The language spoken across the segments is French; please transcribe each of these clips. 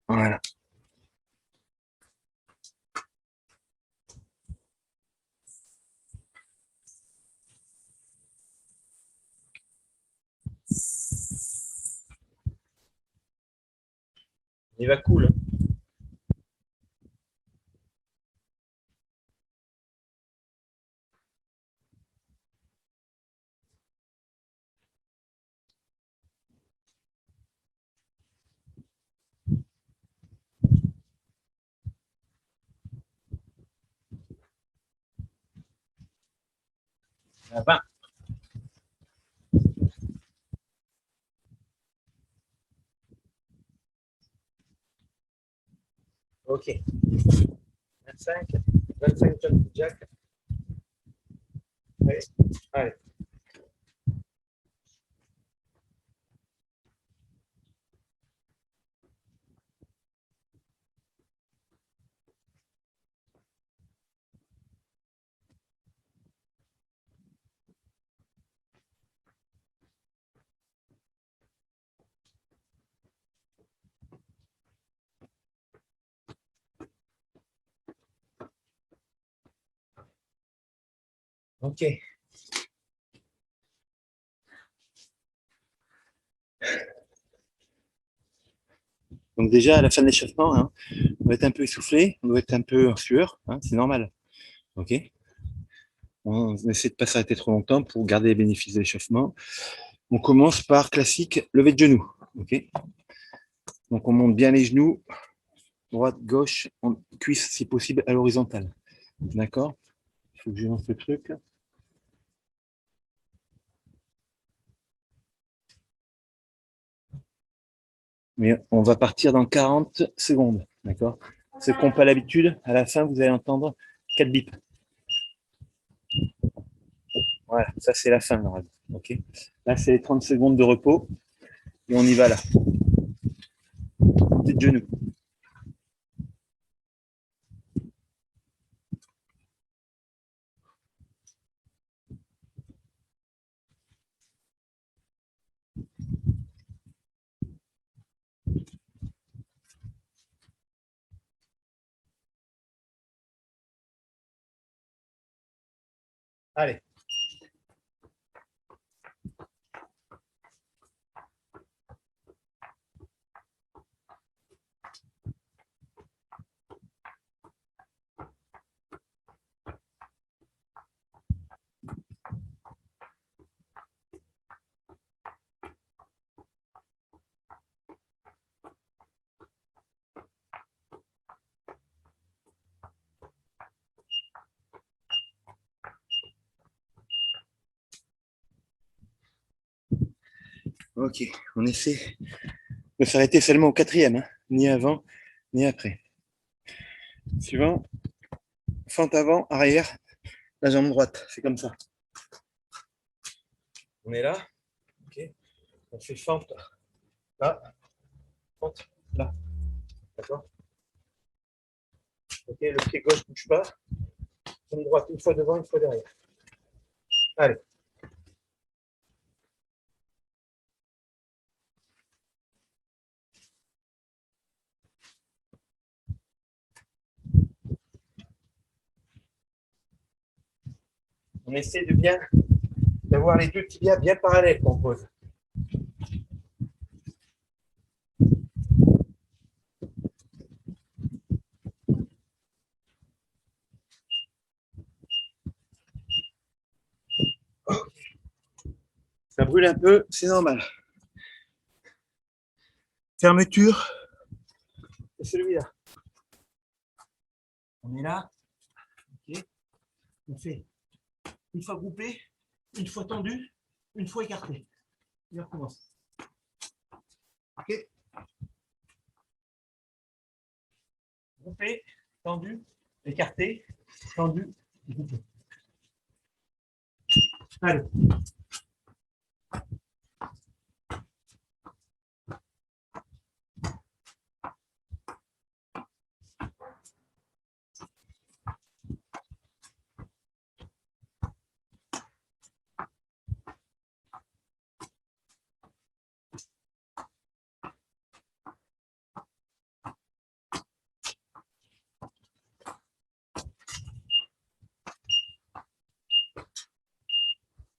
Voilà. Il va cool. À 20. Ok. 25. 25 jump jack. Allez. Allez. Ok. Donc déjà, à la fin de l'échauffement, hein, on va être un peu essoufflé, on doit être un peu en sueur, hein, c'est normal. Ok. On essaie de ne pas s'arrêter trop longtemps pour garder les bénéfices de l'échauffement. On commence par classique, lever de genoux. Ok. Donc on monte bien les genoux, droite, gauche, cuisse si possible à l'horizontale. D'accord. Il faut que je lance le truc. Mais on va partir dans 40 secondes. D'accord. Ceux qui n'ont pas l'habitude, à la fin, vous allez entendre 4 bips. Voilà, ça c'est la fin, normalement. Ok. Là, c'est les 30 secondes de repos. Et on y va là. Montée de genoux. Allez. Ok, on essaie de s'arrêter seulement au quatrième, hein. Ni avant, ni après. Suivant, fente avant, arrière, la jambe droite, c'est comme ça. On est là, ok. On fait fente là, fente là, d'accord. Ok, le pied gauche ne bouge pas, jambe droite une fois devant, une fois derrière. Allez. On essaie de bien d'avoir les deux tibias bien parallèles qu'on pose. Ça brûle un peu, c'est normal. Fermeture, c'est celui-là. On est là, ok. On fait une fois groupé, une fois tendu, une fois écarté. Et on recommence. Ok. Groupé, tendu, écarté, tendu, groupé. Allez.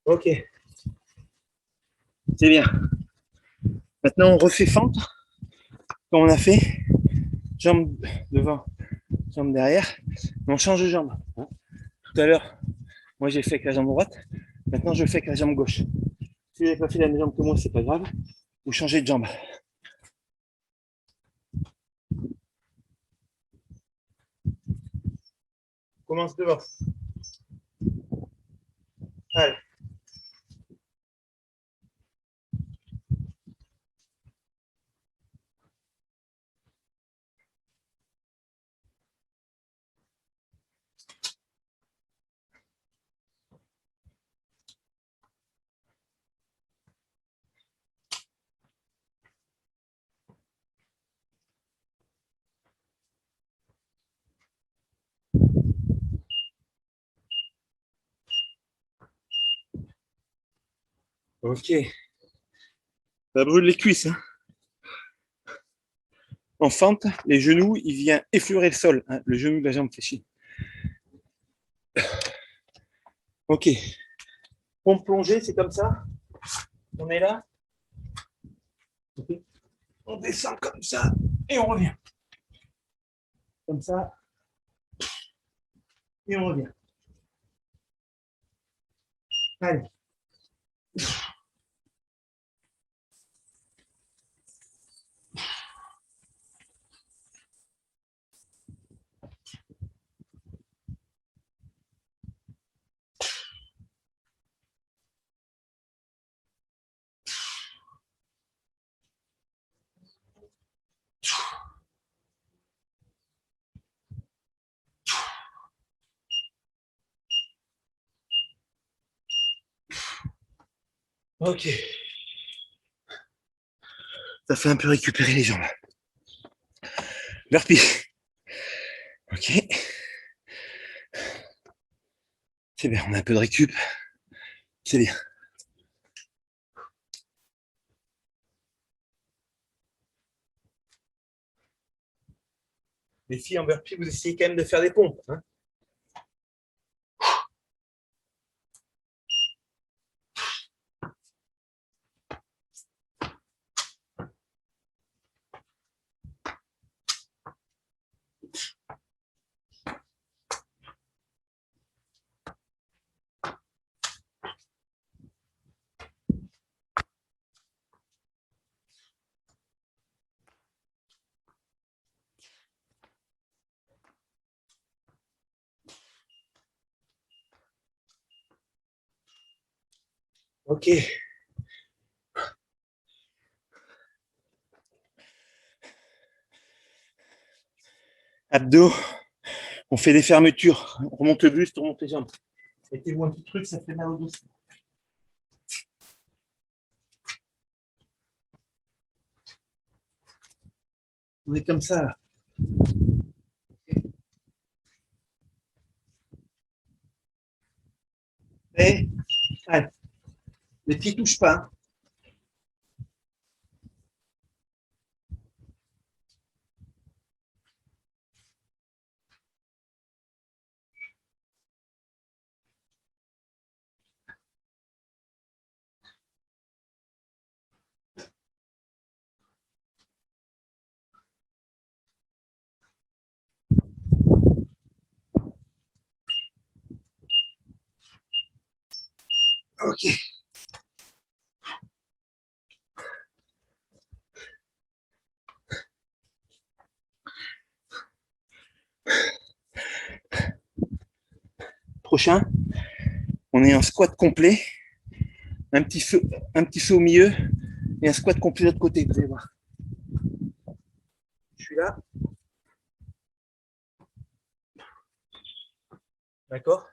Ok, c'est bien. Maintenant, on refait fente, comme on a fait. Jambes devant, jambes derrière. On change de jambe. Tout à l'heure, moi j'ai fait avec la jambe droite. Maintenant, je fais avec la jambe gauche. Si vous n'avez pas fait la même jambe que moi, c'est pas grave. Vous changez de jambe. On commence devant. Allez. Ok. Ça brûle les cuisses. Hein. En fente, les genoux, il vient effleurer le sol. Hein. Le genou de la jambe fait chier. Ok. Pompe plongée, c'est comme ça. On est là. Okay. On descend comme ça et on revient. Comme ça et on revient. Allez. Ok. Ça fait un peu récupérer les jambes. Burpee. Ok. C'est bien, on a un peu de récup. C'est bien. Les filles en burpee, vous essayez quand même de faire des pompes. Hein. Ok. Abdos. On fait des fermetures. On remonte le buste, on remonte les jambes. Mettez-vous un petit truc, ça fait mal au dos. On est comme ça, là. Et, allez, les pieds ne touchent pas. Ok. Prochain, on est en squat complet. Un petit saut au milieu et un squat complet de l'autre côté. Vous allez voir. Je suis là. D'accord.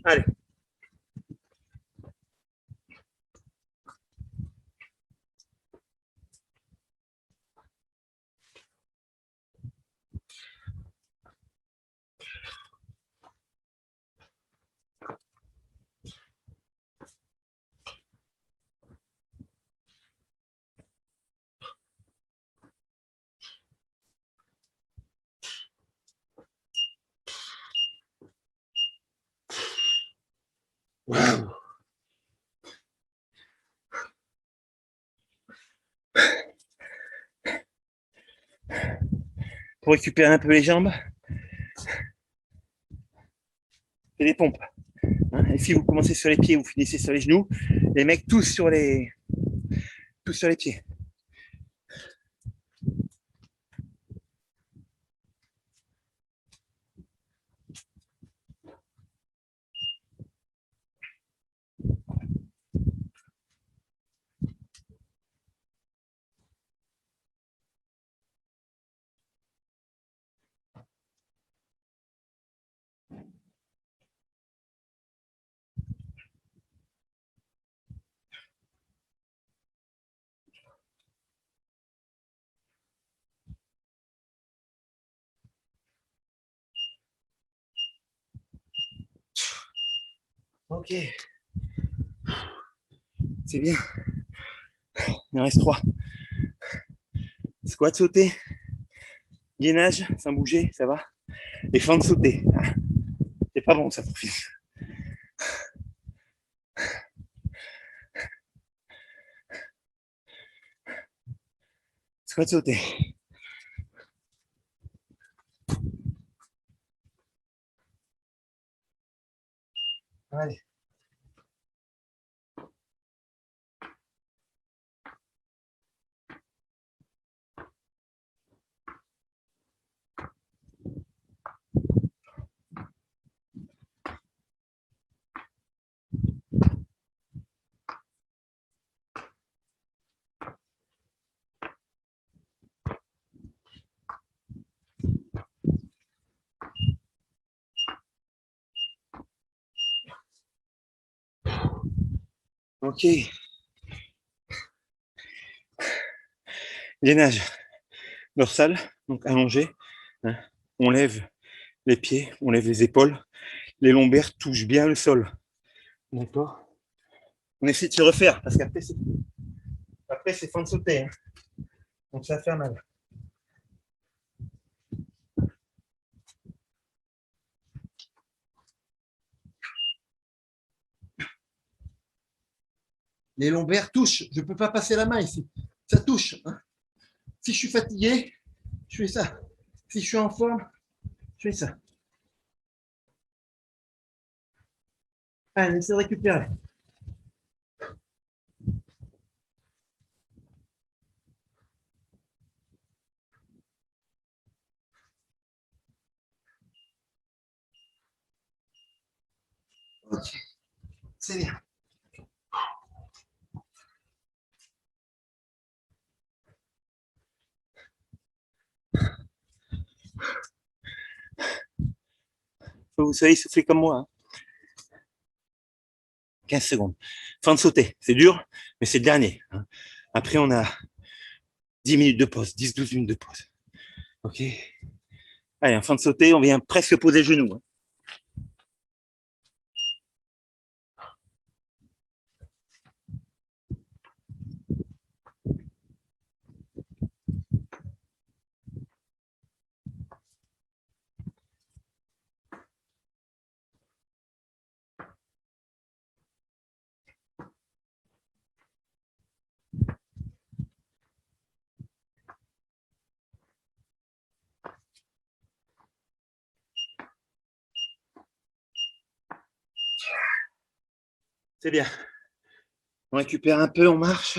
Allez. Pour récupérer un peu les jambes, et des pompes. Hein. Et si vous commencez sur les pieds, vous finissez sur les genoux. Les mecs, tous sur les pieds. Ok, c'est bien. Il en reste 3. Squat sauté, gainage sans bouger, ça va. Et fente sauté. C'est pas bon ça pour finir. Squat sauté. Allez. Ok. Gainage dorsal, donc allongé. Hein. On lève les pieds, on lève les épaules. Les lombaires touchent bien le sol. D'accord. On essaie de se refaire parce qu'après, c'est fin de sauter. Hein. Donc ça va faire mal. Les lombaires touchent. Je ne peux pas passer la main ici. Ça touche. Hein. Si je suis fatigué, je fais ça. Si je suis en forme, je fais ça. Allez, essaie de récupérer. Ok, c'est bien. Vous savez souffler comme moi. Hein. 15 secondes. Fin de sauter. C'est dur, mais c'est le dernier. Hein. Après, on a 10 minutes de pause, 10-12 minutes de pause. Ok. Allez, en fin de sauter, on vient presque poser le genou. Hein. C'est bien. On récupère un peu, on marche.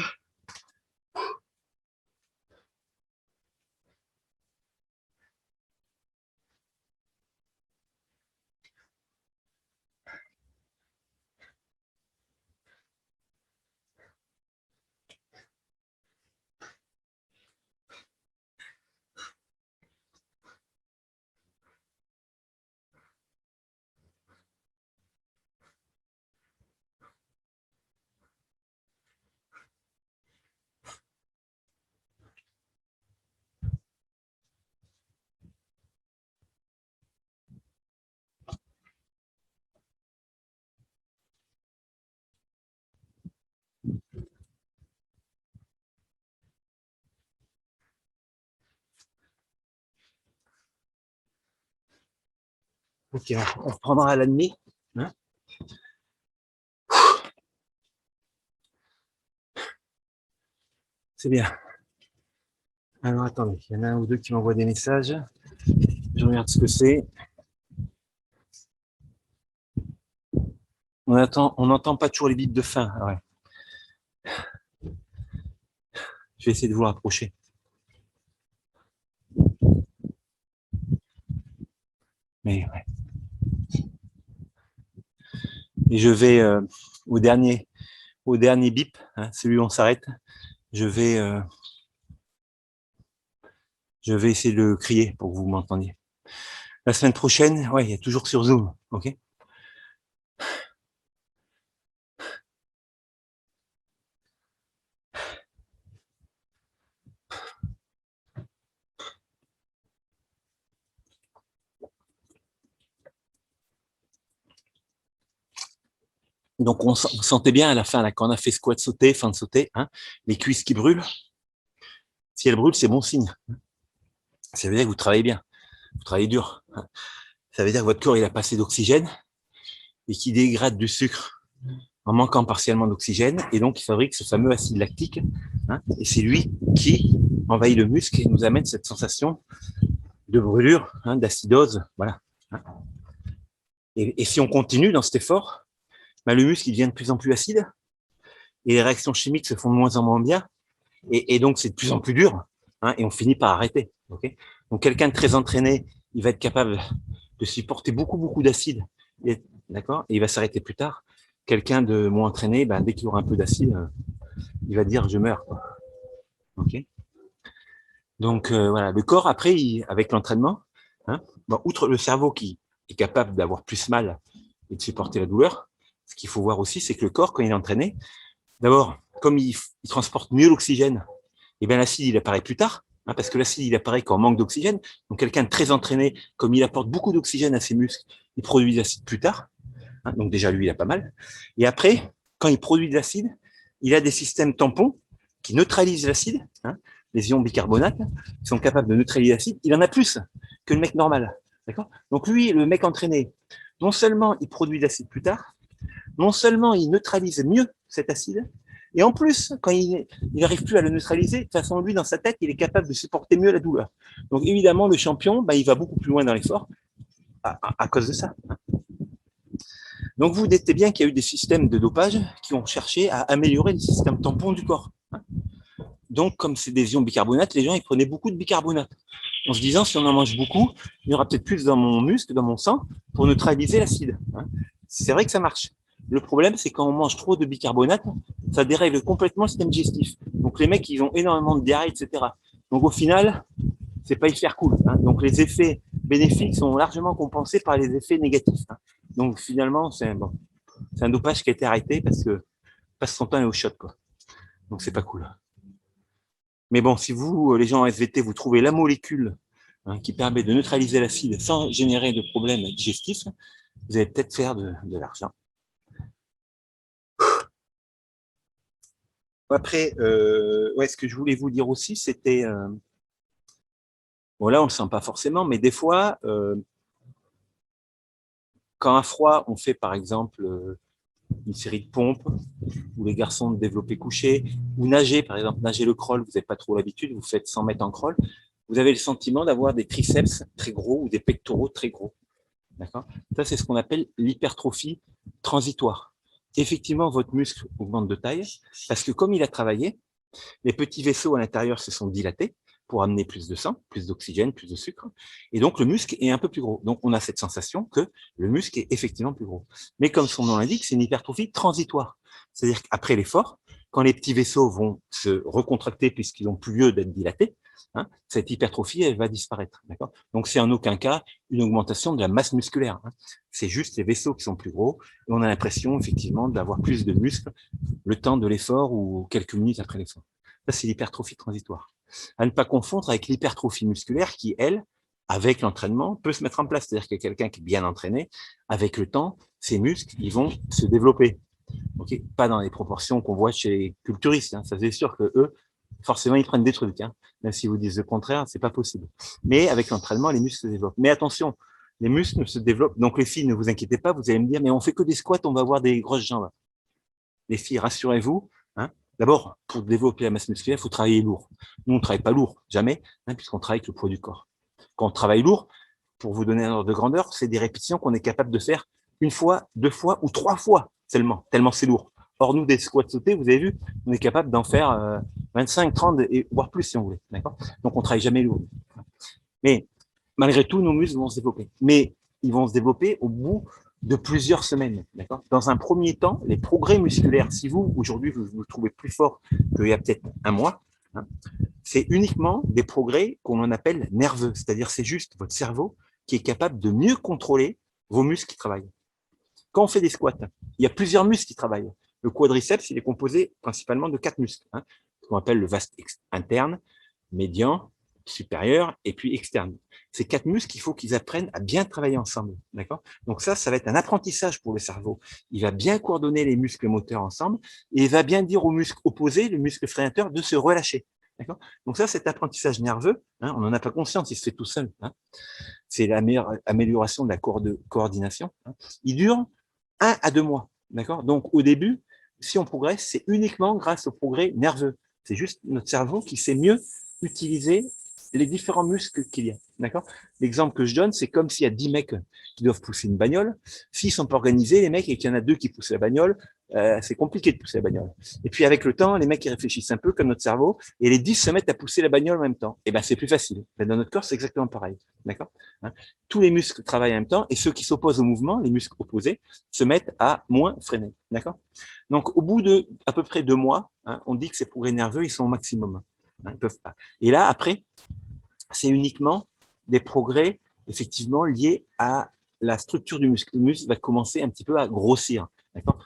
Ok, on reprendra à la demi. Hein. C'est bien. Alors, attendez, il y en a un ou deux qui m'envoient des messages. Je regarde ce que c'est. On n'entend pas toujours les bips de fin. Ouais. Je vais essayer de vous rapprocher. Mais ouais. Et je vais au dernier bip, hein, celui où on s'arrête. Je vais essayer de crier pour que vous m'entendiez. La semaine prochaine, ouais, il y a toujours sur Zoom, ok? Donc, on sentait bien à la fin, là, quand on a fait squat sauté, fin de sauter, hein, les cuisses qui brûlent. Si elles brûlent, c'est bon signe. Ça veut dire que vous travaillez bien, vous travaillez dur. Hein. Ça veut dire que votre corps, il a pas assez d'oxygène et qu'il dégrade du sucre en manquant partiellement d'oxygène. Et donc, il fabrique ce fameux acide lactique. Hein, et c'est lui qui envahit le muscle et nous amène cette sensation de brûlure, hein, d'acidose. Voilà. Hein. Et si on continue dans cet effort, ben, le muscle il devient de plus en plus acide et les réactions chimiques se font de moins en moins bien et donc c'est de plus en plus dur hein, et on finit par arrêter. Okay, donc quelqu'un de très entraîné, il va être capable de supporter beaucoup d'acide, d'accord, et il va s'arrêter plus tard. Quelqu'un de moins entraîné, ben, dès qu'il aura un peu d'acide, il va dire je meurs. Okay, donc voilà, le corps après, avec l'entraînement, hein, bon, outre le cerveau qui est capable d'avoir plus mal et de supporter la douleur, ce qu'il faut voir aussi, c'est que le corps, quand il est entraîné, d'abord, comme il transporte mieux l'oxygène, et bien l'acide, il apparaît plus tard, hein, parce que l'acide, il apparaît quand on manque d'oxygène. Donc, quelqu'un de très entraîné, comme il apporte beaucoup d'oxygène à ses muscles, il produit de l'acide plus tard. Hein, donc, déjà, lui, il a pas mal. Et après, quand il produit de l'acide, il a des systèmes tampons qui neutralisent l'acide, hein, les ions bicarbonate, qui sont capables de neutraliser l'acide. Il en a plus que le mec normal. D'accord ? Donc, lui, le mec entraîné, non seulement il produit de l'acide plus tard, non seulement il neutralise mieux cet acide, et en plus, quand il n'arrive plus à le neutraliser, de toute façon, lui, dans sa tête, il est capable de supporter mieux la douleur. Donc, évidemment, le champion, bah, il va beaucoup plus loin dans l'effort à cause de ça. Donc, vous notez bien qu'il y a eu des systèmes de dopage qui ont cherché à améliorer le système tampon du corps. Donc, comme c'est des ions bicarbonate, les gens, ils prenaient beaucoup de bicarbonate. En se disant, si on en mange beaucoup, il y aura peut-être plus dans mon muscle, dans mon sang, pour neutraliser l'acide. C'est vrai que ça marche. Le problème, c'est quand on mange trop de bicarbonate, ça dérègle complètement le système digestif. Donc les mecs, ils ont énormément de diarrhée, etc. Donc au final, c'est pas hyper cool. Hein. Donc les effets bénéfiques sont largement compensés par les effets négatifs. Hein. Donc finalement, c'est un dopage qui a été arrêté parce que passe son temps est au shot, quoi. Donc c'est pas cool. Mais bon, si vous, les gens en SVT, vous trouvez la molécule hein, qui permet de neutraliser l'acide sans générer de problèmes digestifs, vous allez peut-être faire de l'argent. Après, ouais, ce que je voulais vous dire aussi, c'était, bon là on le sent pas forcément, mais des fois, quand à froid, on fait par exemple une série de pompes, ou les garçons de développer couché, ou nager, par exemple, nager le crawl, vous n'avez pas trop l'habitude, vous faites 100 mètres en crawl, vous avez le sentiment d'avoir des triceps très gros ou des pectoraux très gros. D'accord ? Ça, c'est ce qu'on appelle l'hypertrophie transitoire. Effectivement, votre muscle augmente de taille parce que comme il a travaillé, les petits vaisseaux à l'intérieur se sont dilatés pour amener plus de sang, plus d'oxygène, plus de sucre. Et donc, le muscle est un peu plus gros. Donc, on a cette sensation que le muscle est effectivement plus gros. Mais comme son nom l'indique, c'est une hypertrophie transitoire. C'est-à-dire qu'après l'effort, quand les petits vaisseaux vont se recontracter puisqu'ils n'ont plus lieu d'être dilatés, hein, cette hypertrophie, elle va disparaître. D'accord ? Donc, c'est en aucun cas une augmentation de la masse musculaire. Hein. C'est juste les vaisseaux qui sont plus gros et on a l'impression, effectivement, d'avoir plus de muscles le temps de l'effort ou quelques minutes après l'effort. Ça, c'est l'hypertrophie transitoire. À ne pas confondre avec l'hypertrophie musculaire qui, elle, avec l'entraînement, peut se mettre en place. C'est-à-dire que quelqu'un qui est bien entraîné, avec le temps, ses muscles, ils vont se développer. Okay, pas dans les proportions qu'on voit chez les culturistes. Hein. Ça, c'est sûr que eux, forcément, ils prennent des trucs. Hein. Même si vous disent le contraire, c'est pas possible. Mais avec l'entraînement, les muscles se développent. Mais attention, les muscles se développent. Donc les filles, ne vous inquiétez pas, vous allez me dire, mais on fait que des squats, on va avoir des grosses jambes. Les filles, rassurez-vous, hein, D'abord, pour développer la masse musculaire, il faut travailler lourd. Nous, on ne travaille pas lourd, jamais, hein, puisqu'on travaille avec le poids du corps. Quand on travaille lourd, pour vous donner un ordre de grandeur, c'est des répétitions qu'on est capable de faire une fois, deux fois ou trois fois seulement, tellement c'est lourd. Or, nous, des squats sautés, vous avez vu, on est capable d'en faire 25, 30 et voire plus si on voulait. D'accord. Donc, on ne travaille jamais lourd. Mais malgré tout, nos muscles vont se développer. Mais ils vont se développer au bout de plusieurs semaines. D'accord. Dans un premier temps, les progrès musculaires, si vous, aujourd'hui, vous vous trouvez plus fort qu'il y a peut-être un mois, hein, c'est uniquement des progrès qu'on en appelle nerveux. C'est-à-dire, c'est juste votre cerveau qui est capable de mieux contrôler vos muscles qui travaillent. Quand on fait des squats, il y a plusieurs muscles qui travaillent. Le quadriceps, il est composé principalement de 4 muscles, hein, ce qu'on appelle le vaste interne, médian, supérieur et puis externe. Ces 4 muscles, il faut qu'ils apprennent à bien travailler ensemble. D'accord. Donc ça va être un apprentissage pour le cerveau. Il va bien coordonner les muscles moteurs ensemble et il va bien dire au muscle opposé, le muscle freinateur, de se relâcher. D'accord. Donc ça, cet apprentissage nerveux, hein, on n'en a pas conscience, il se fait tout seul. Hein. C'est la meilleure amélioration de la coordination. Hein. Il dure 1 à 2 mois. D'accord. Donc au début, si on progresse, c'est uniquement grâce au progrès nerveux. C'est juste notre cerveau qui sait mieux utiliser les différents muscles qu'il y a. D'accord. L'exemple que je donne, c'est comme s'il y a 10 mecs qui doivent pousser une bagnole. S'ils sont pas organisés, les mecs, et qu'il y en a 2 qui poussent la bagnole, c'est compliqué de pousser la bagnole. Et puis avec le temps, les mecs ils réfléchissent un peu comme notre cerveau, et les 10 se mettent à pousser la bagnole en même temps. Et ben c'est plus facile. Ben, dans notre corps, c'est exactement pareil. D'accord. Hein. Tous les muscles travaillent en même temps, et ceux qui s'opposent au mouvement, les muscles opposés, se mettent à moins freiner. D'accord. Donc au bout de à peu près 2 mois, hein, on dit que ces progrès nerveux, ils sont au maximum. Hein, ils peuvent pas. Et là, après, c'est uniquement des progrès effectivement liés à la structure du muscle. Le muscle va commencer un petit peu à grossir.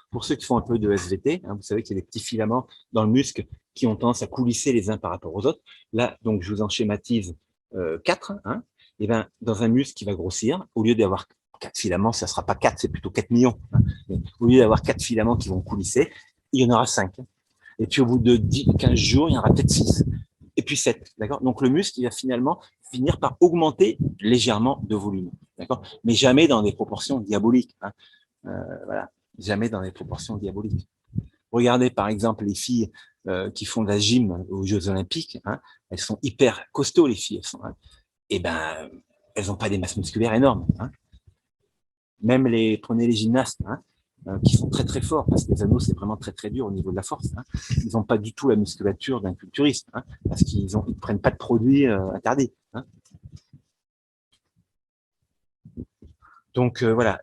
Pour ceux qui font un peu de SVT, hein, vous savez qu'il y a des petits filaments dans le muscle qui ont tendance à coulisser les uns par rapport aux autres. Là, donc, je vous en schématise 4. Hein, et ben, dans un muscle qui va grossir, au lieu d'avoir 4 filaments, ça ne sera pas 4, c'est plutôt 4 millions. Hein, au lieu d'avoir 4 filaments qui vont coulisser, il y en aura 5. Et puis au bout de 15 jours, il y en aura peut-être 6. Et puis 7. D'accord. Donc le muscle, il va finalement finir par augmenter légèrement de volume. D'accord. Mais jamais dans des proportions diaboliques. Hein. Voilà. Jamais dans des proportions diaboliques. Regardez par exemple les filles qui font de la gym aux Jeux Olympiques. Hein. Elles sont hyper costauds, les filles. Et ben, elles n'ont pas des masses musculaires énormes. Hein. Même prenez les gymnastes. Hein, qui sont très très forts, parce que les anneaux, c'est vraiment très très dur au niveau de la force. Hein. Ils n'ont pas du tout la musculature d'un culturiste, hein, parce qu'ils ne prennent pas de produits interdits. Hein. Donc voilà,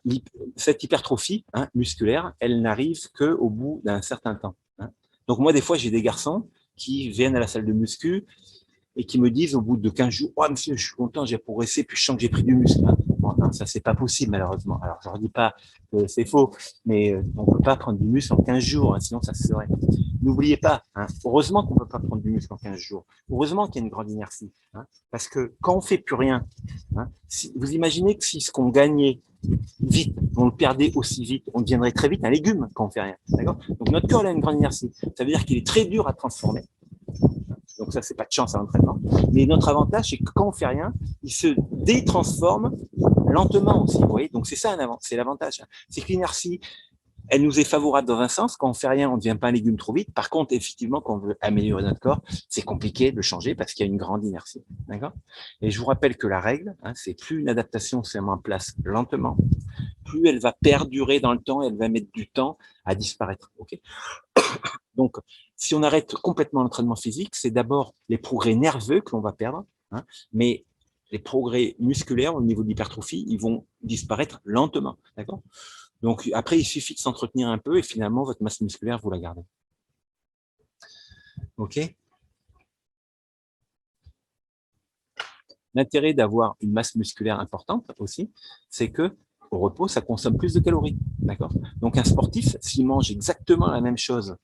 cette hypertrophie musculaire, elle n'arrive qu'au bout d'un certain temps. Hein. Donc moi, des fois, j'ai des garçons qui viennent à la salle de muscu et qui me disent au bout de 15 jours, oh, monsieur, je suis content, j'ai progressé, puis je sens que j'ai pris du muscle. Hein. Bon, non, ça, c'est pas possible, malheureusement. Alors, je leur dis pas que c'est faux, mais on peut pas prendre du muscle en 15 jours, hein, sinon ça se serait. N'oubliez pas, hein, heureusement qu'on peut pas prendre du muscle en 15 jours. Heureusement qu'il y a une grande inertie. Hein, parce que quand on fait plus rien, hein, vous imaginez que si ce qu'on gagnait vite, on le perdait aussi vite, on deviendrait très vite un légume quand on fait rien. D'accord. Donc, notre corps a une grande inertie. Ça veut dire qu'il est très dur à transformer. Donc ça, c'est pas de chance à l'entraînement. Mais notre avantage, c'est que quand on fait rien, il se détransforme lentement aussi. Vous voyez. Donc c'est ça, c'est l'avantage. C'est que l'inertie, elle nous est favorable dans un sens. Quand on fait rien, on ne devient pas un légume trop vite. Par contre, effectivement, quand on veut améliorer notre corps, c'est compliqué de changer parce qu'il y a une grande inertie. D'accord. Et je vous rappelle que la règle, c'est plus une adaptation se met en place lentement, plus elle va perdurer dans le temps, elle va mettre du temps à disparaître. Okay. Donc, si on arrête complètement l'entraînement physique, c'est d'abord les progrès nerveux que l'on va perdre, hein, mais les progrès musculaires au niveau de l'hypertrophie, ils vont disparaître lentement. D'accord. Donc, après, il suffit de s'entretenir un peu et finalement, votre masse musculaire, vous la gardez. OK. L'intérêt d'avoir une masse musculaire importante aussi, c'est que au repos, ça consomme plus de calories. D'accord. Donc, un sportif, s'il mange exactement la même chose,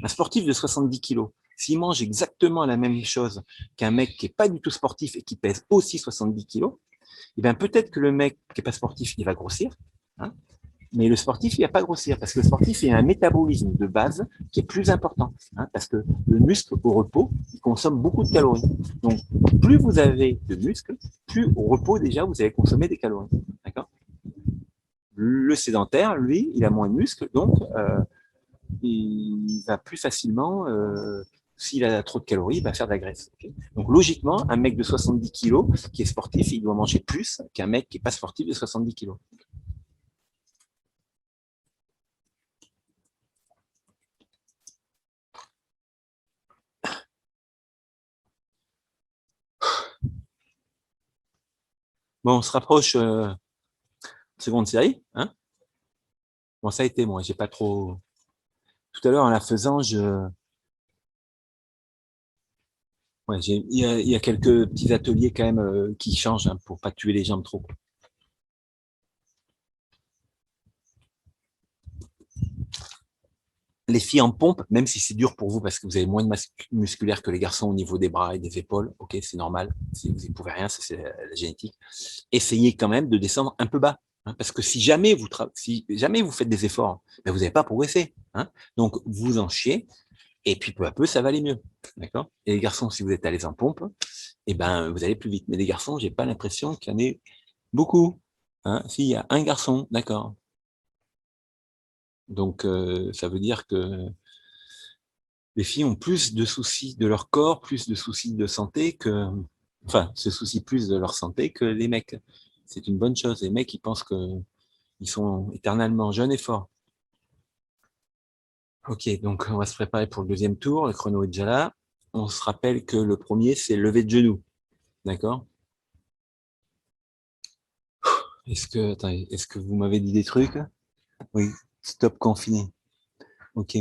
un sportif de 70 kilos, s'il mange exactement la même chose qu'un mec qui n'est pas du tout sportif et qui pèse aussi 70 kilos, eh bien peut-être que le mec qui n'est pas sportif, il va grossir, hein, mais le sportif, il va pas grossir, parce que le sportif, il a un métabolisme de base qui est plus important, hein, parce que le muscle au repos, il consomme beaucoup de calories. Donc, plus vous avez de muscles, plus au repos, déjà, vous allez consommer des calories. D'accord. Le sédentaire, lui, il a moins de muscles, donc il va plus facilement, s'il a trop de calories, il va faire de la graisse. Okay. Donc logiquement, un mec de 70 kilos qui est sportif, il doit manger plus qu'un mec qui n'est pas sportif de 70 kilos. Bon, on se rapproche seconde série. Hein, bon, ça a été, moi, j'ai pas trop... Tout à l'heure, en la faisant, ouais, il y a quelques petits ateliers quand même qui changent hein, pour pas tuer les jambes trop. Les filles en pompe, même si c'est dur pour vous parce que vous avez moins de masse musculaire que les garçons au niveau des bras et des épaules, ok, c'est normal. Si vous n'y pouvez rien, c'est la génétique. Essayez quand même de descendre un peu bas. Hein, parce que si jamais vous faites des efforts, ben vous n'allez pas progresser. Hein, donc, vous en chiez, et puis peu à peu, ça va aller mieux. D'accord. Et les garçons, si vous êtes à l'aise en pompe, eh ben, vous allez plus vite. Mais les garçons, j'ai pas l'impression qu'il y en ait beaucoup. Hein, s'il y a un garçon, d'accord. Donc, ça veut dire que les filles ont plus de soucis de leur corps, plus de soucis de santé que, enfin, se soucient plus de leur santé que les mecs. C'est une bonne chose. Les mecs, ils pensent que ils sont éternellement jeunes et forts. Ok, donc on va se préparer pour le deuxième tour. Le chrono est déjà là. On se rappelle que le premier, c'est lever de genoux. D'accord? Attendez, est-ce que vous m'avez dit des trucs? Oui, stop confiné. Ok.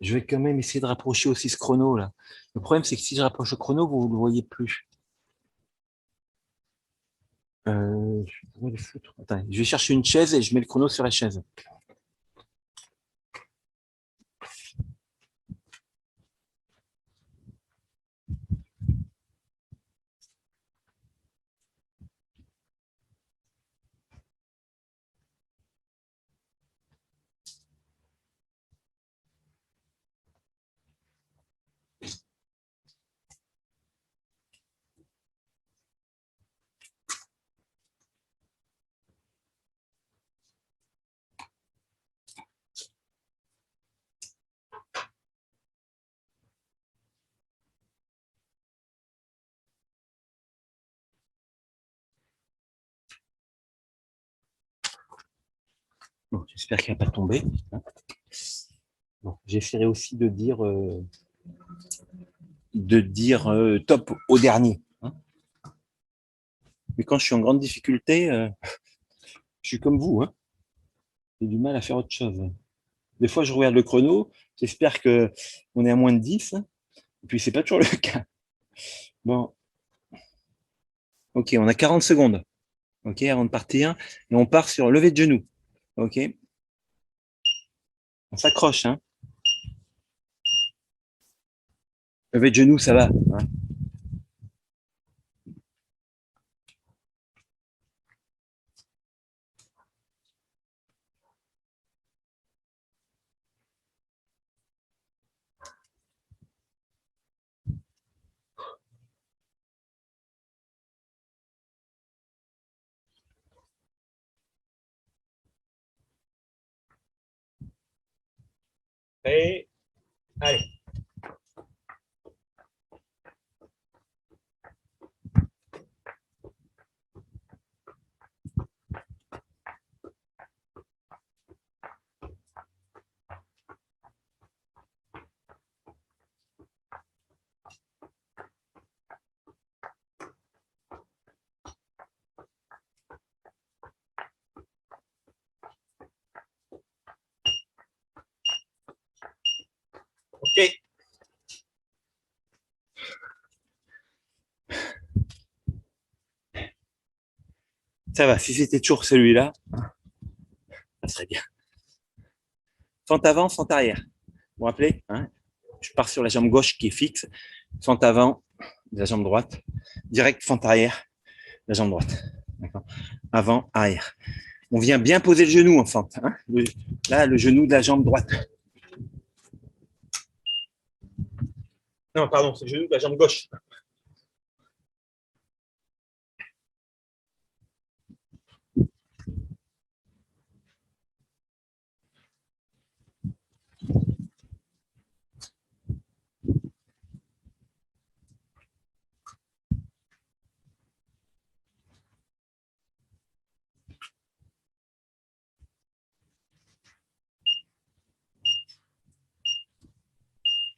Je vais quand même essayer de rapprocher aussi ce chrono là. Le problème, c'est que si je rapproche le chrono, vous ne le voyez plus. Je vais le foutre. Attends, je vais chercher une chaise et je mets le chrono sur la chaise. Bon, j'espère qu'il ne va pas tomber. Bon, j'essaierai aussi de dire top au dernier. Hein. Mais quand je suis en grande difficulté, je suis comme vous. Hein. J'ai du mal à faire autre chose. Des fois, je regarde le chrono. J'espère que on est à moins de 10. Hein. Et puis, c'est pas toujours le cas. Bon, ok, on a 40 secondes. Ok, avant de partir. Et on part sur lever de genoux. Ok, on s'accroche. Hein. Lever de genoux, ça va. Hein. Et allez. Ok, ça va. Si c'était toujours celui-là, ça serait bien. Fente avant, fente arrière. Vous vous rappelez hein. Je pars sur la jambe gauche qui est fixe. Fente avant, la jambe droite. Direct, fente arrière, la jambe droite. Avant, arrière. On vient bien poser le genou en fente. Hein. Là, le genou de la jambe droite. Non, pardon, c'est le genou de la jambe gauche.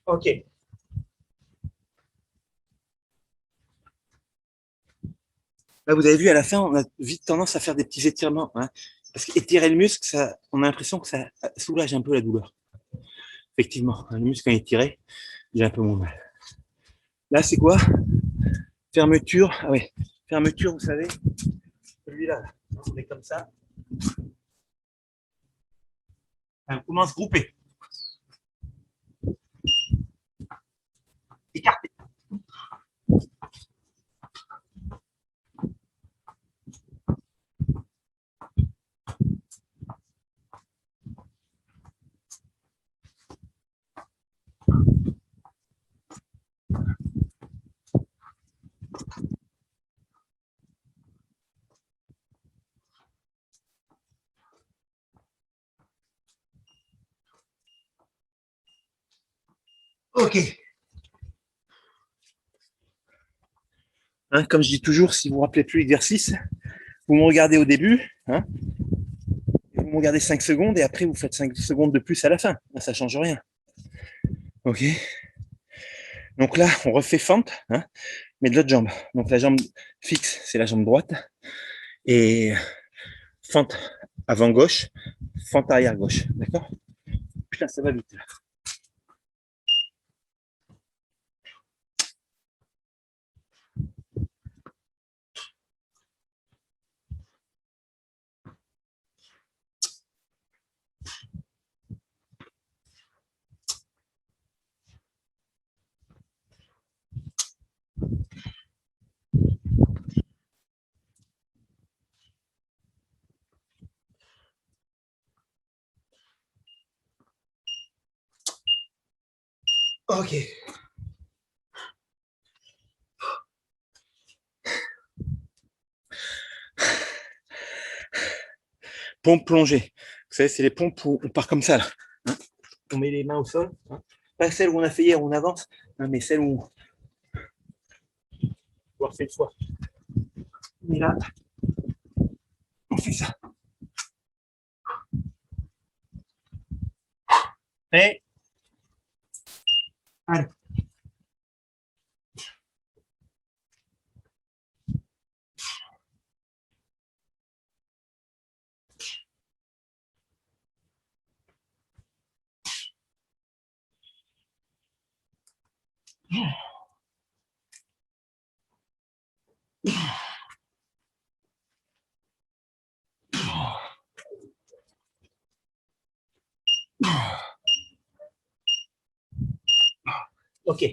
Ok. Là, vous avez vu, à la fin, on a vite tendance à faire des petits étirements, hein, parce qu'étirer le muscle, ça, on a l'impression que ça soulage un peu la douleur. Effectivement, le muscle, quand il est tiré, il a un peu moins mal. Là, c'est quoi? Fermeture. Ah oui, fermeture, vous savez, celui-là, là. On est comme ça. On commence groupé. Écarté. Ok. Hein, comme je dis toujours, si vous ne vous rappelez plus l'exercice, vous me regardez au début, hein, vous me regardez 5 secondes et après vous faites 5 secondes de plus à la fin. Ça ne change rien. Ok. Donc là, on refait fente, hein, mais de l'autre jambe. Donc la jambe fixe, c'est la jambe droite. Et fente avant gauche, fente arrière gauche. D'accord? Putain, ça va vite. Là. Ok. Pompe plongée. Vous savez, c'est les pompes où on part comme ça. Là. Hein, on met les mains au sol. Hein. Pas celle où on a fait hier, où on avance, hein, mais celle où on fait une fois. Mais là, on fait ça. Et allez. Ok.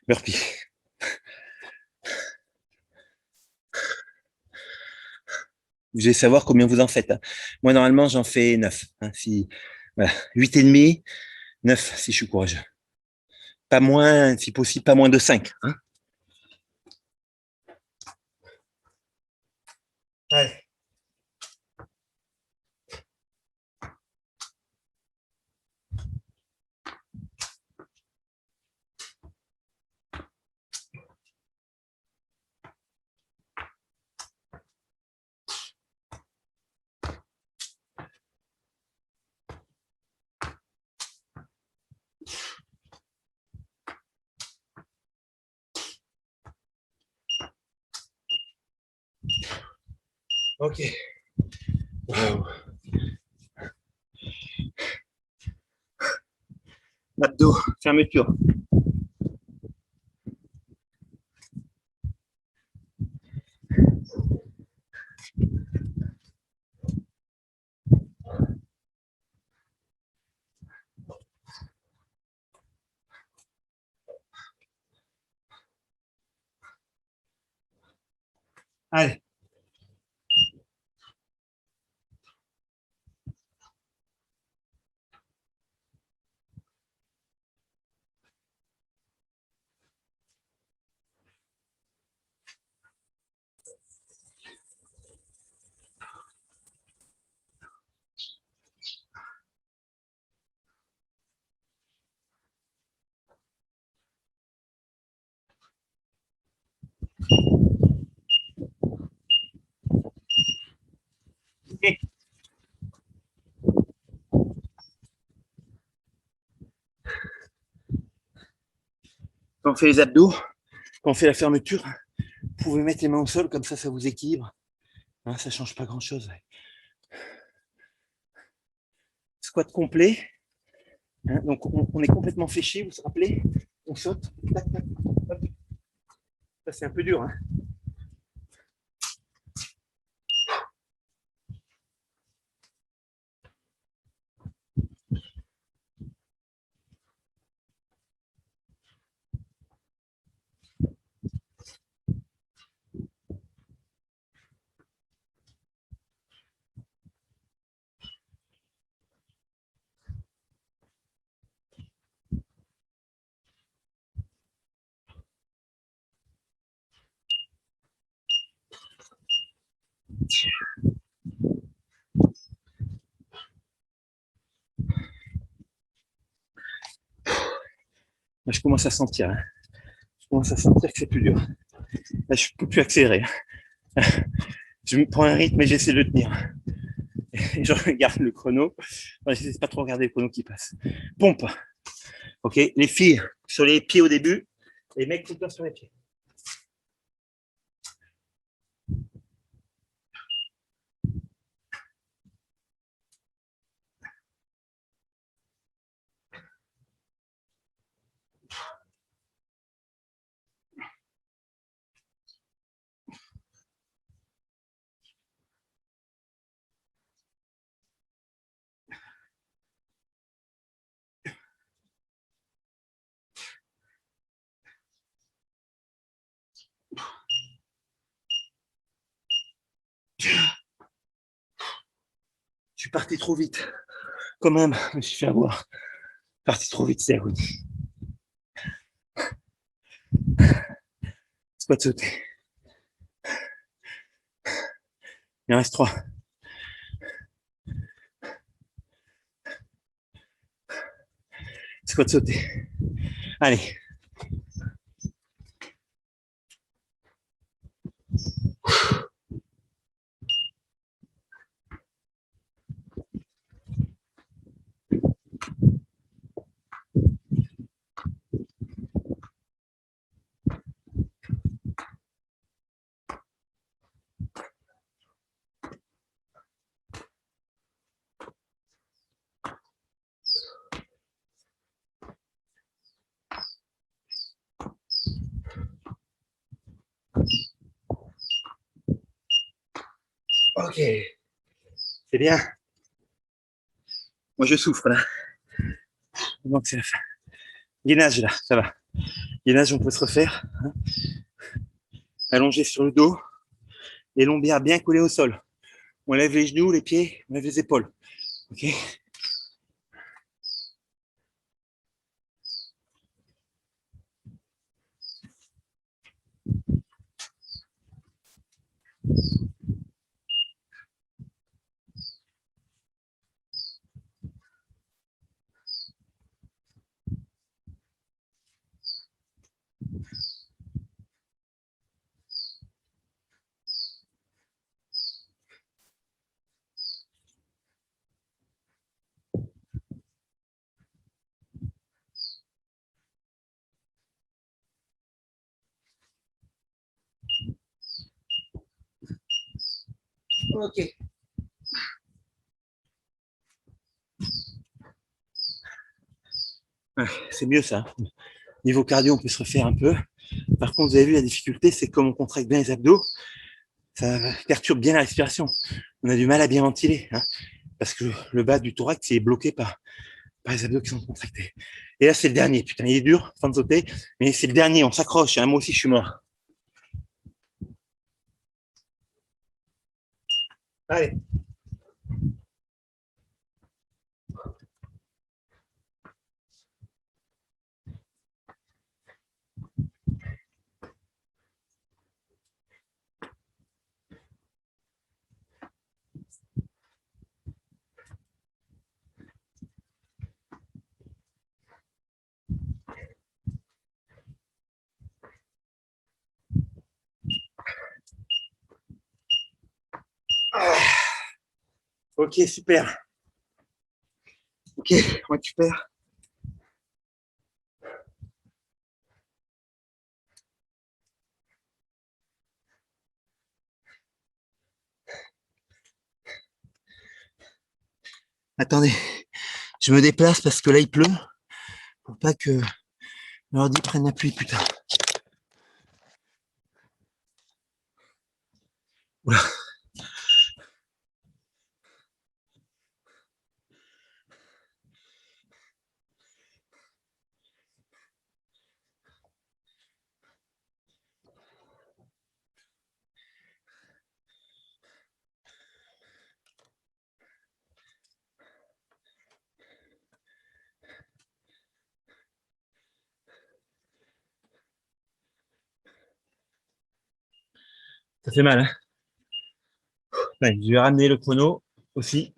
Burpee. Vous allez savoir combien vous en faites. Hein. Moi, normalement, j'en fais 9. Hein, si, voilà. 8 et demi, 9 si je suis courageux. Pas moins, si possible, pas moins de 5. Hein. Allez. Ok. Wow. Abdos, fermeture. Allez. on fait les abdos, quand on fait la fermeture, vous pouvez mettre les mains au sol, comme ça vous équilibre. Hein, ça ne change pas grand-chose. Squat complet. Hein, donc, on est complètement fléchi, vous vous rappelez? On saute. Tac, tac, hop. Ça, c'est un peu dur. Hein. Là, je commence à sentir. Hein. Je commence à sentir que c'est plus dur. Là, je ne peux plus accélérer. Je me prends un rythme et j'essaie de le tenir. Et je regarde le chrono. Je n'essaie pas trop regarder le chrono qui passe. Pompe. OK. Les filles sur les pieds au début. Les mecs tout le temps sur les pieds. Je suis parti trop vite. Quand même, je me suis fait avoir. Parti trop vite, c'est agonie. Squat sauté. Il en reste 3. Squat sauté. Allez. OK. C'est bien. Moi, je souffre là. Donc, c'est la fin. Gainage là, ça va. Gainage, on peut se refaire. Hein. Allongé sur le dos. Les lombaires bien collés au sol. On lève les genoux, les pieds, on lève les épaules. OK. OK. Ouais, c'est mieux ça. Niveau cardio, on peut se refaire un peu. Par contre, vous avez vu, la difficulté, c'est comme on contracte bien les abdos, ça perturbe bien la respiration. On a du mal à bien ventiler, hein, parce que le bas du thorax est bloqué par les abdos qui sont contractés. Et là, c'est le dernier. Putain, il est dur, fin de sauter, mais c'est le dernier. On s'accroche. Hein, moi aussi, je suis mort. Allez. Ah. OK, super. OK, on récupère. Attendez, je me déplace parce que là, il pleut. Pour pas que l'ordi prenne la pluie, putain. Oula. Ça fait mal, hein. Ouais, je vais ramener le chrono aussi.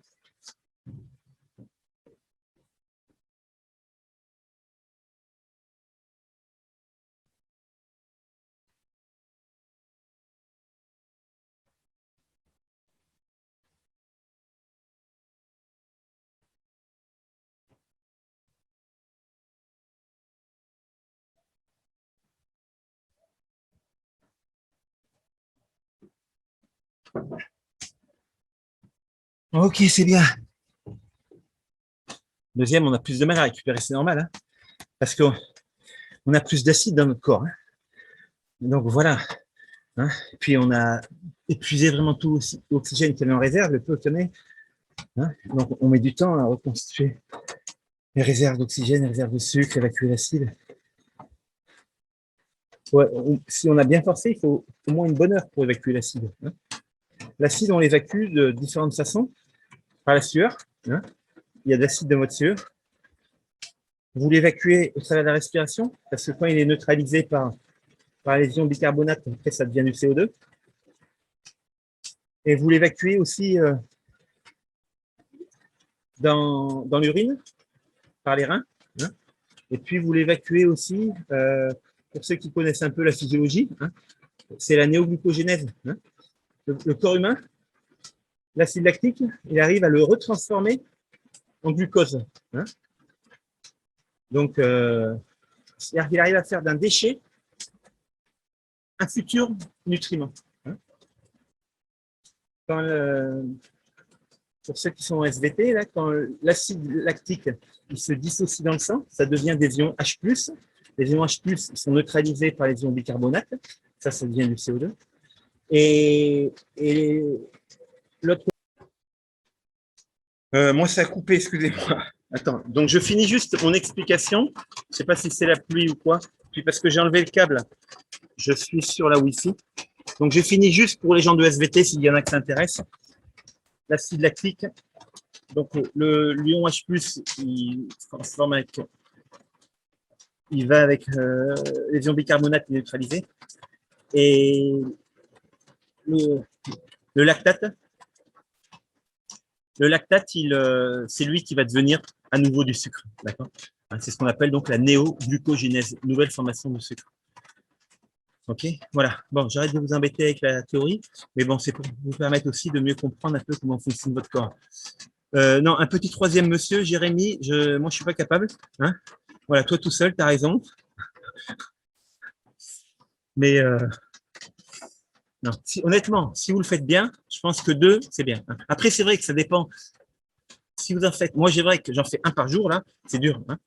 Ok, c'est bien. Deuxième, on a plus de mal à récupérer, c'est normal, hein, parce qu'on a plus d'acide dans notre corps, hein. Donc voilà. Hein. Et puis on a épuisé vraiment tout l'oxygène qu'il y avait en réserve, le peu qu'il y en ait, hein. Donc on met du temps à reconstituer les réserves d'oxygène, les réserves de sucre, évacuer l'acide. Ouais, si on a bien forcé, il faut au moins une bonne heure pour évacuer l'acide, hein. L'acide, on l'évacue de différentes façons, par la sueur, hein. Il y a de l'acide dans votre sueur. Vous l'évacuez au travers de la respiration, parce que quand il est neutralisé par les ions bicarbonate, après ça devient du CO2. Et vous l'évacuez aussi dans l'urine, par les reins, hein. Et puis vous l'évacuez aussi, pour ceux qui connaissent un peu la physiologie, hein, c'est la néoglucogénèse, hein. Le corps humain, l'acide lactique, il arrive à le retransformer en glucose, hein. Donc, c'est-à-dire qu'il arrive à faire d'un déchet un futur nutriment, hein. Quand pour ceux qui sont en SVT, là, quand l'acide lactique il se dissocie dans le sang, ça devient des ions H+. Les ions H+, ils sont neutralisés par les ions bicarbonate. Ça devient du CO2. Et l'autre... moi, ça a coupé, excusez-moi. Attends, donc je finis juste mon explication. Je ne sais pas si c'est la pluie ou quoi. Puis parce que j'ai enlevé le câble, je suis sur la Wi-Fi. Donc je finis juste pour les gens de SVT, s'il y en a qui s'intéressent. L'acide lactique, donc l'ion H+, il se transforme avec, il va avec les ions bicarbonate neutralisés. Et le lactate, c'est lui qui va devenir à nouveau du sucre. D'accord. C'est ce qu'on appelle donc la néoglucogénèse, nouvelle formation de sucre. Ok, voilà. Bon, j'arrête de vous embêter avec la théorie, mais bon, c'est pour vous permettre aussi de mieux comprendre un peu comment fonctionne votre corps. Non, un petit troisième monsieur, Jérémy, moi je suis pas capable, hein. Voilà, toi tout seul, tu as raison. Mais non, honnêtement, si vous le faites bien, je pense que deux, c'est bien. Après, c'est vrai que ça dépend. Si vous en faites, moi, c'est vrai que j'en fais un par jour, là, c'est dur, hein.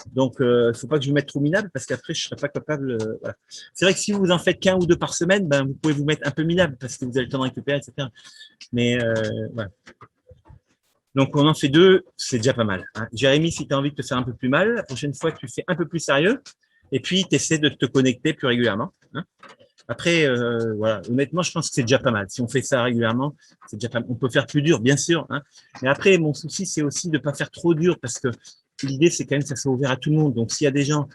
Donc, il ne faut pas que je vous mette trop minable parce qu'après, je ne serai pas capable. Voilà. C'est vrai que si vous en faites qu'un ou deux par semaine, ben, vous pouvez vous mettre un peu minable parce que vous avez le temps de récupérer, etc. Mais voilà. Donc, on en fait deux, c'est déjà pas mal, hein. Jérémy, si tu as envie de te faire un peu plus mal, la prochaine fois, tu fais un peu plus sérieux et puis tu essaies de te connecter plus régulièrement, hein. Après, voilà, honnêtement, je pense que c'est déjà pas mal. Si on fait ça régulièrement, c'est déjà pas mal. On peut faire plus dur, bien sûr, hein. Mais après, mon souci, c'est aussi de ne pas faire trop dur parce que l'idée, c'est quand même que ça soit ouvert à tout le monde. Donc, s'il y a des gens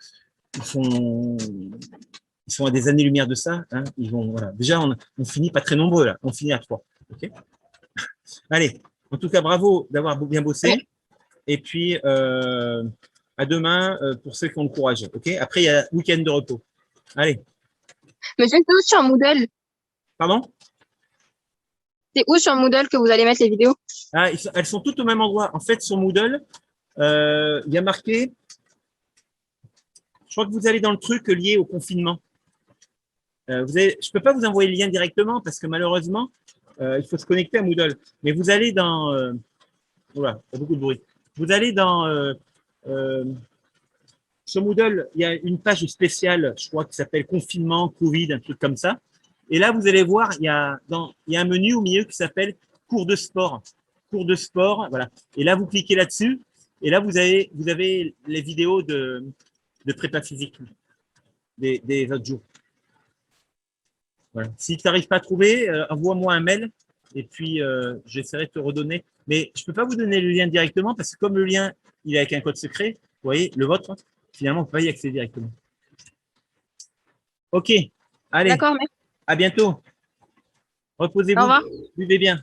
qui sont à des années-lumière de ça, hein, ils vont, voilà. Déjà, on finit pas très nombreux, là. On finit à 3. OK. Allez. En tout cas, bravo d'avoir bien bossé. Et puis, à demain pour ceux qui ont le courage. OK. Après, il y a week-end de repos. Allez. Mais c'est où sur Moodle? Pardon? C'est où sur Moodle que vous allez mettre les vidéos? Ah, elles sont toutes au même endroit. En fait, sur Moodle, il y a marqué, je crois que vous allez dans le truc lié au confinement. Je ne peux pas vous envoyer le lien directement parce que malheureusement, il faut se connecter à Moodle. Mais vous allez dans Voilà, il y a beaucoup de bruit. Vous allez dans sur Moodle, il y a une page spéciale, je crois, qui s'appelle confinement, Covid, un truc comme ça. Et là, vous allez voir, il y a un menu au milieu qui s'appelle cours de sport. Cours de sport, voilà. Et là, vous cliquez là-dessus. Et là, vous avez les vidéos de prépa physique des autres jours. Voilà. Si tu n'arrives pas à trouver, envoie-moi un mail et puis j'essaierai de te redonner. Mais je ne peux pas vous donner le lien directement parce que comme le lien, il est avec un code secret, vous voyez, le vôtre, finalement, on ne peut pas y accéder directement. OK. Allez, D'accord, merci. à bientôt. Au Reposez-vous. revoir. Buvez bien.